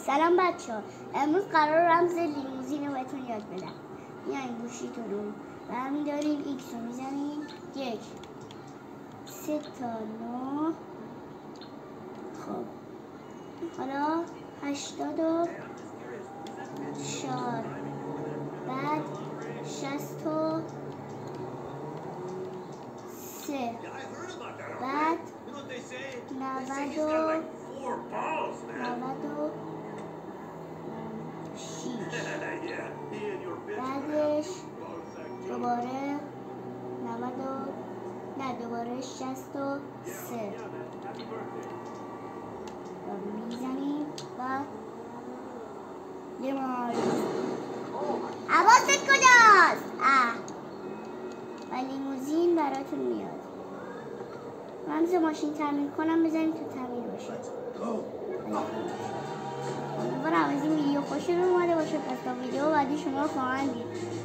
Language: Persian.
سلام بچه‌ها، امروز قرار رمز لیموزین رو بهتون یاد بدم. میایم گوشیتون رو برمی‌دارین، ایکس رو میزنین، 1 3 تا 9. خب حالا 84 بعد 63 بعد 96 بعدش دوباره 63 میزنیم و حواست کجاست؟ و لیموزین براتون میاد. رمز ماشین تعمیر کنم بزنید تو تعمیر باشه. امیدوارم از این ویدیو خوشتون اومده باشه. پس تا ویدیو بعدی شما خواهند دید.